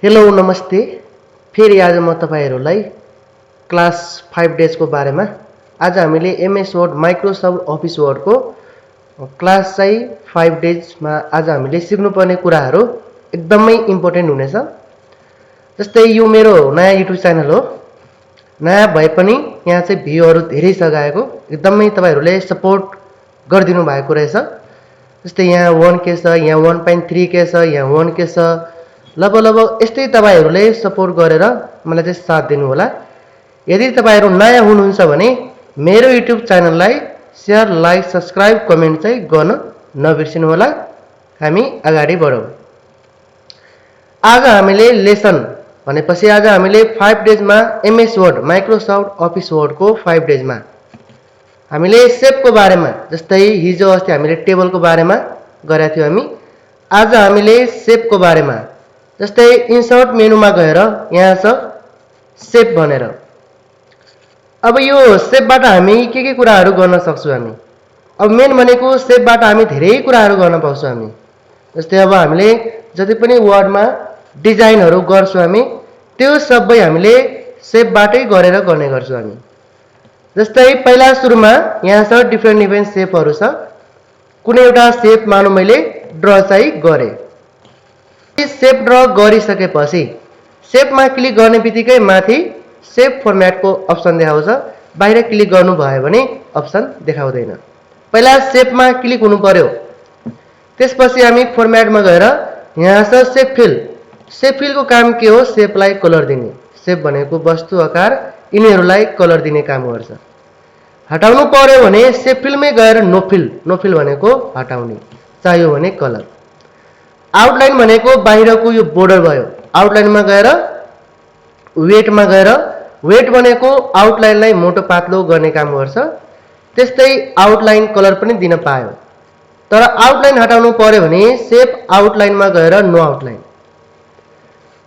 Hello नमस्ते। फेरि आज म तपाईहरुलाई क्लास 5 डेजको बारेमा आज हामीले एमएस वर्ड माइक्रोसफ्ट अफिस वर्डको क्लास चाहिँ 5 डेजमा आज हामीले सिक्नुपर्ने कुराहरू एकदमै इम्पोर्टेन्ट हुनेछ। जस्तै यो मेरो नयाँ युट्युब च्यानल हो, नयाँ भए पनि यहाँ चाहिँ भ्यूहरू धेरै छ गएको, एकदमै तपाईहरुले सपोर्ट गरिदिनु भएको रहेछ। जस्तै यहाँ 1K छ, यहाँ 1.3K छ, यहाँ 1K छ। लगभग यस्तै तपाईहरुले सपोर्ट गरेर मलाई चाहिँ साथ दिनु होला। यदि तपाईहरु नयाँ हुनुहुन्छ भने मेरो युट्युब च्यानललाई शेयर, लाइक, सब्स्क्राइब, कमेन्ट चाहिँ गर्न नबिर्सिनु होला। हामी अगाडि बढौं। आज हामीले लेसन भनेपछि आज हामीले 5 डेजमा एमएस वर्ड माइक्रोसफ्ट अफिस वर्डको 5 डेजमा हामीले सेपको बारेमा, जस्तै हिजो अस्ति हामीले टेबलको बारेमा गरेका थियौं हामी। आज हामीले सेपको बारेमा, जस्तै इन्सर्ट मेनुमा गएर यहाँ छ सेप भनेर। अब यो सेपबाट हामी के कुराहरू गर्न सक्छौं हामी। अब मेन भनेको सेपबाट हामी धेरै कुराहरू गर्न पाउँछौं हामी। जस्तै अब हामीले जति पनि वर्डमा डिजाइनहरू गर्छौं हामी, त्यो सबै हामीले सेपबाटै गरेर गर्ने गर्छौं हामी। जस्तै पहिला सुरुमा यहाँ छ डिफरेन्ट सेपहरू छ। कुनै एउटा सेप मानौ मैले ड्र चाहिँ गरे। सेप ड्र गरिसकेपछि सेपमा क्लिक गर्ने बित्तिकै माथि सेप फर्म्याटको अप्सन देखाउँछ। बाहिर क्लिक गर्नु भयो भने अप्सन देखाउँदैन। पहिला सेपमा क्लिक हुनु पर्यो। त्यसपछि हामी फर्म्याटमा गएर यहाँ छ सेप फिल। सेप फिलको काम के हो? सेपलाई कलर दिने। सेप भनेको वस्तु, आकार, यिनीहरूलाई कलर दिने काम गर्छ। हटाउनु पर्यो भने सेप फिलमै गएर नो फिल, नो फिल भनेको हटाउने, चाहियो भने कलर। आउटलाइन भनेको बाहिरको यो बोर्डर भयो। आउटलाइनमा गएर वेटमा गएर, वेट भनेको आउटलाइनलाई मोटो पातलो गर्ने काम गर्छ। त्यस्तै आउटलाइन कलर पनि दिन पायो। तर आउटलाइन हटाउनु पर्यो भने सेप आउटलाइनमा गएर नो आउटलाइन।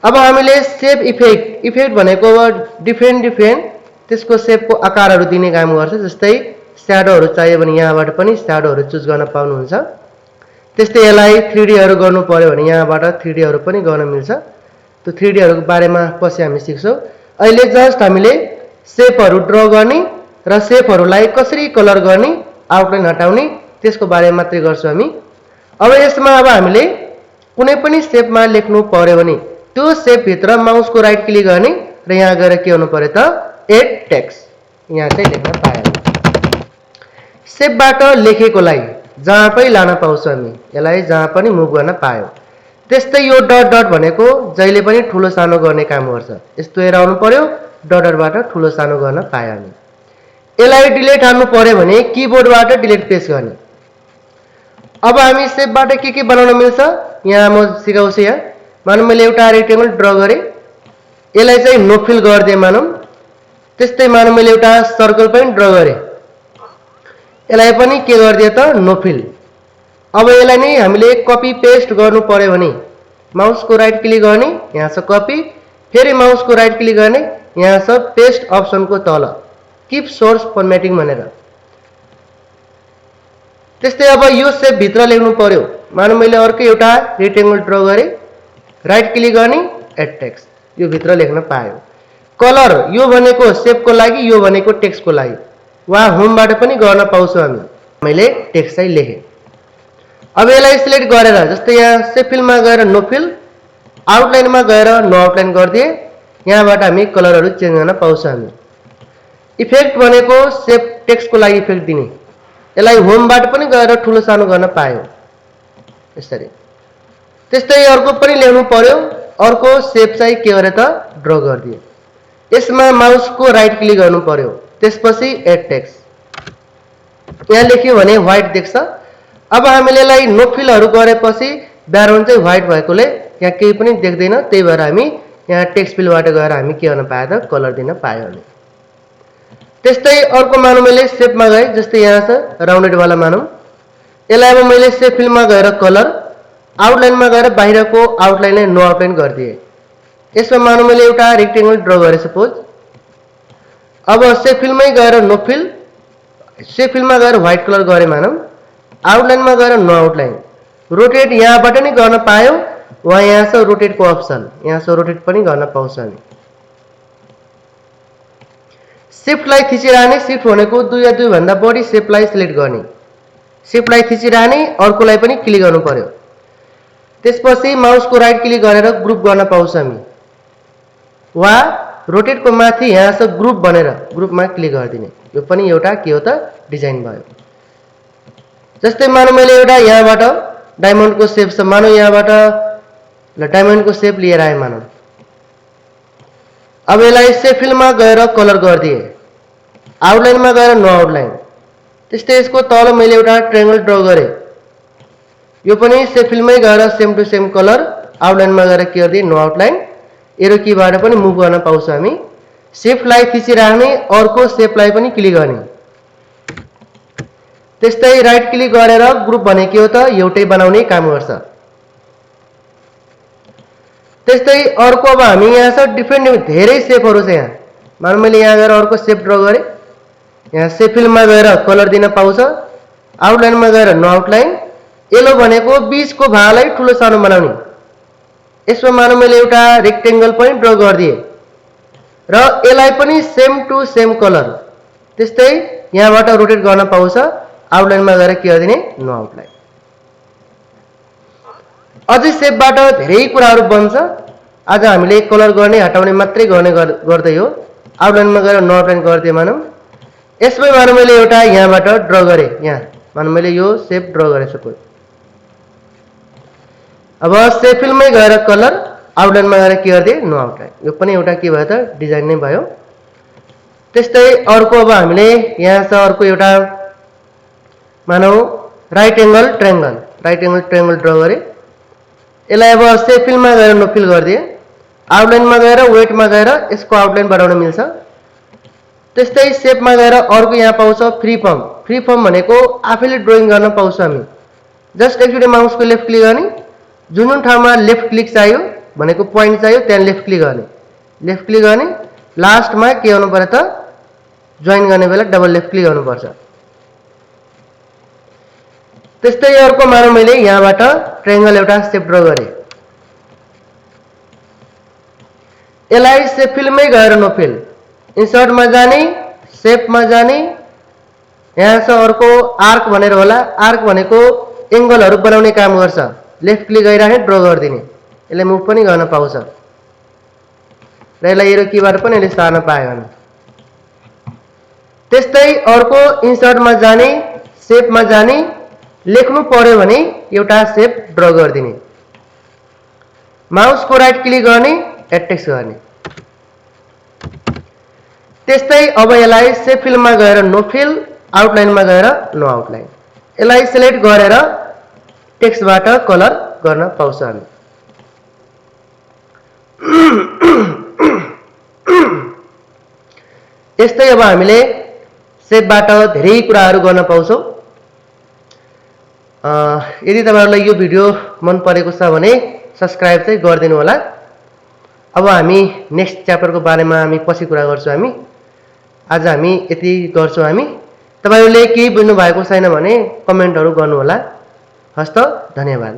अब हामीले सेप इफेक्ट, इफेक्ट भनेको डिफरेन्ट त्यसको सेपको आकारहरू दिने काम गर्छ। जस्तै स्याडोहरू चाहियो भने यहाँबाट पनि स्याडोहरू चुज गर्न पाउनुहुन्छ। त्यस्तै यसलाई 3D हरू गर्नु पर्यो भने यहाँबाट 3D हरू पनि गर्न मिल्छ। त्यो 3D हरूको बारेमा पछि हामी सिक्छौं। अहिले जस्ट हामीले सेपहरू ड्र गर्ने र सेपहरूलाई कसरी कलर गर्ने, आउटलाइन हटाउने, त्यसको बारेमा मात्रै गर्छौं हामी। अब यसमा अब हामीले कुनै पनि सेपमा लेख्नु पर्यो भने त्यो सेप भित्र माउसको राइट क्लिक गर्ने र यहाँ गएर के गर्नु पर्यो त एड टेक्स्ट, यहाँ चाहिँ लेख्न पायो। सेपबाट लेखेकोलाई जहाँ पनि लान पाउँछौं हामी, यसलाई जहाँ पनि मुभ गर्न पायो। त्यस्तै यो डट डट भनेको जहिले पनि ठुलो सानो गर्ने काम गर्छ। यस्तो हेरेर आउनु पर्यो, डट डटबाट ठुलो सानो गर्न पायो हामी। यसलाई डिलिट हान्नु पर्यो भने किबोर्डबाट डिलिट प्रेस गर्ने। अब हामी सेपबाट के बनाउन मिल्छ यहाँ म सिकाउँछु। यहाँ मानौ मैले एउटा रेक्टेंगल ड्र गरे, यसलाई चाहिँ नो फिल गर्दिए मानौ। त्यस्तै मानौ मैले एउटा सर्कल पनि ड्र गरे, यसलाई पनि के गर्दिए त नो फिल। अब यसलाई नै हामीले कपी पेस्ट गर्नु पर्यो भने माउसको राइट क्लिक गर्ने, यहाँ छ कपी, फेरि माउसको राइट क्लिक गर्ने, यहाँ छ पेस्ट अप्सनको तल कीप सोर्स फर्मेटिङ भनेर। त्यस्तै अब यो सेप भित्र लेख्नु पर्यो। मानौ मैले अर्को एउटा रेक्टेंगल ड्र गरे, राइट क्लिक गर्ने, एड टेक्स्ट, यो भित्र लेख्न पायो। कलर यो भनेको सेपको लागि, यो भनेको टेक्स्टको लागि। वा होमबाट पनि गर्न पाउँछौं हामी। मैले टेक्स्ट चाहिँ लेखे। अब यसलाई सिलेक्ट गरेर जस्तै यहाँ सेप फिलमा गएर नो फिल, आउटलाइनमा गएर नो आउटलाइन गर्दिए, यहाँबाट हामी कलरहरू चेन्ज गर्न पाउँछौं हामी। इफेक्ट भनेको सेप टेक्स्टको लागि इफेक्ट दिने, यसलाई होमबाट पनि गएर ठुलो सानो गर्न पायो यसरी। त्यस्तै अर्को पनि लेख्नु पर्यो, अर्को सेप चाहिँ के गरे त ड्र गर्दिए। यसमा माउसको राइट क्लिक गर्नु पर्यो, त्यसपछि एड टेक्स्ट, यहाँ लेख्यो भने व्हाइट देख्छ। अब हामीले यसलाई नो फिलहरू गरेपछि ब्याकग्राउन्ड चाहिँ व्हाइट भएकोले यहाँ केही पनि देख्दैन। त्यही भएर हामी यहाँ टेक्स्ट फिलबाट गएर हामी के गर्न पायो त कलर दिन पायो हामी। त्यस्तै अर्को मानौ मैले सेपमा गए, जस्तै यहाँ छ राउन्डेड वाला मानौ, यसलाई अब मैले सेप फिलमा गएर कलर, आउटलाइनमा गएर बाहिरको आउटलाइनलाई नो आउटलाइन गर्दिए। यसमा मानौ मैले एउटा रेक्टेंगल ड्र गरे सपोज। अब सेप फिलमै गएर नो फिल, सेप फिलमा गएर व्हाइट कलर गरे मानौ, आउटलाइनमा गएर नो आउटलाइन, रोटेट यहाँबाट नै गर्न पायो। वहाँ यहाँ छ रोटेटको अप्सन, यहाँ छ रोटेट पनि गर्न पाउँछ हामी। शिफ्टलाई थिचिरहने, शिफ्ट भनेको 2 या 2 भन्दा बढी शेपलाई सिलेक्ट गर्ने, शिफ्टलाई थिचिरहने अर्कोलाई पनि क्लिक गर्नु पर्यो। त्यसपछि माउसको राइट क्लिक गरेर ग्रुप गर्न पाउँछ हामी, वा रोटेटको माथि यहाँ छ ग्रुप भनेर ग्रुपमा क्लिक गरिदिने। यो पनि एउटा के हो त डिजाइन भयो। जस्तै मानौ मैले एउटा यहाँबाट डायमन्डको शेप छ, मानौ यहाँबाट ल डायमन्डको शेप लिएर आए मानौ। अब यसलाई शेप फिलमा गएर कलर गरिदिए, आउटलाइनमा गएर नो आउटलाइन। त्यस्तै यसको तल मैले एउटा ट्रायंगल ड्रा गरे, यो पनि शेप फिलमै गएर सेम टु सेम कलर, आउटलाइनमा गएर के गरिदिए नो आउटलाइन। एरो कीबाट पनि मुभ गर्न पाउँछ हामी। शेपलाई थिचिराख्ने अर्को शेपलाई पनि क्लिक गर्ने। त्यस्तै राइट क्लिक गरेर ग्रुप भने के हो त एउटै बनाउने काम गर्छ। त्यस्तै अर्को अब हामी यहाँ छ डिफरेन्ट धेरै शेपहरु छ यहाँ। मानौ मैले यहाँ गएर अर्को शेप ड्रा गरे, यहाँ शेप फिलमा गएर कलर दिन पाउँछ, आउटलाइनमा गएर नो आउटलाइन। येलो भनेको बीचको भागलाई ठुलो सानो बनाउने। यसमा मानौ मैले एउटा रेक्टेंगल पनि ड्रा गरिदिए र यसलाई पनि सेम टु सेम कलर। त्यस्तै यहाँबाट रोटेट गर्न पाउँछ, आउटलाइनमा गएर के गरिदिने नो आउटलाइन। अझै शेपबाट धेरै कुराहरु बन्छ। आज हामीले कलर गर्ने हटाउने मात्रै गर्दै हो। आउटलाइनमा गएर नो आउटलाइन गर्दै मानौ। यसमै मानौ मैले एउटा यहाँबाट ड्रा गरे, यहाँ मानौ मैले यो शेप ड्रा गरे सपोज। अब शेप फिलमै गएर कलर, आउटलाइनमा गएर के गरिदिए नो आउटलाइन। यो पनि एउटा के भयो त डिजाइन नै भयो। त्यस्तै अर्को अब हामीले यहाँ छ अर्को एउटा मानौ राइट एंगल ट्रायंगल ड्रा गरे, यसलाई अब शेप फिलमा गएर नो फिल गरिदिए, आउटलाइनमा गएर वेटमा गएर यसको आउटलाइन बढाउन मिल्छ। त्यस्तै शेपमा गएर अर्को यहाँ पाउँछ फ्री फर्म। फ्री फर्म भनेको आफैले ड्राइङ गर्न पाउँछ हामी। जस्ट एकचोटि माउसको लेफ्ट क्लिक गर्ने, जुन ठाउँमा लेफ्ट क्लिक चाहियो भनेको पोइन्ट चाहियो त्यहाँ लेफ्ट क्लिक गर्ने, लेफ्ट क्लिक गर्ने, लास्टमा के गर्नु पर्यो त जोइन गर्ने बेला डबल लेफ्ट क्लिक गर्नुपर्छ। त्यस्तै अर्को मानौ मैले यहाँबाट ट्रायंगल एउटा शेप ड्रा गरे, यसलाई शेप फिलमै गएर नो फिल, इन्सर्टमा जाने, शेपमा जाने, यहाँ छ अर्को आर्क भनेर होला। आर्क भनेको एंगलहरु बनाउने काम गर्छ। लेफ्ट क्लिक गरिराखे ड्रा गरिदिने, यसले मुभ पनि गर्न पाउँछ र यसलाई एरो कीबाट पनि यसले सार्न पायो भने। त्यस्तै अर्को इन्सर्टमा जाने, शेपमा जाने, लेख्नु पर्यो भने एउटा शेप ड्रा गरिदिने, माउसको राइट क्लिक गर्ने, एड टेक्स्ट गर्ने। त्यस्तै अब यसलाई शेप फिलमा गएर नो फिल, आउटलाइनमा गएर नो आउटलाइन। यसलाई सिलेक्ट गरेर टेक्स्टबाट कलर गर्न पाउँछ हामी। यस्तै अब हामीले शेपबाट धेरै कुराहरु गर्न पाउँछौं। यदि तपाईहरुलाई यो भिडियो मन परेको छ भने सब्स्क्राइब चाहिँ गरिदिनु होला। अब हामी नेक्स्ट च्याप्टरको बारेमा हामी पछि कुरा गर्छौं हामी। आज हामी यति गर्छौं हामी। तपाईहरुले केही बुझ्नु भएको छैन भने कमेन्टहरु गर्नु होला। हस्त धन्यवाद।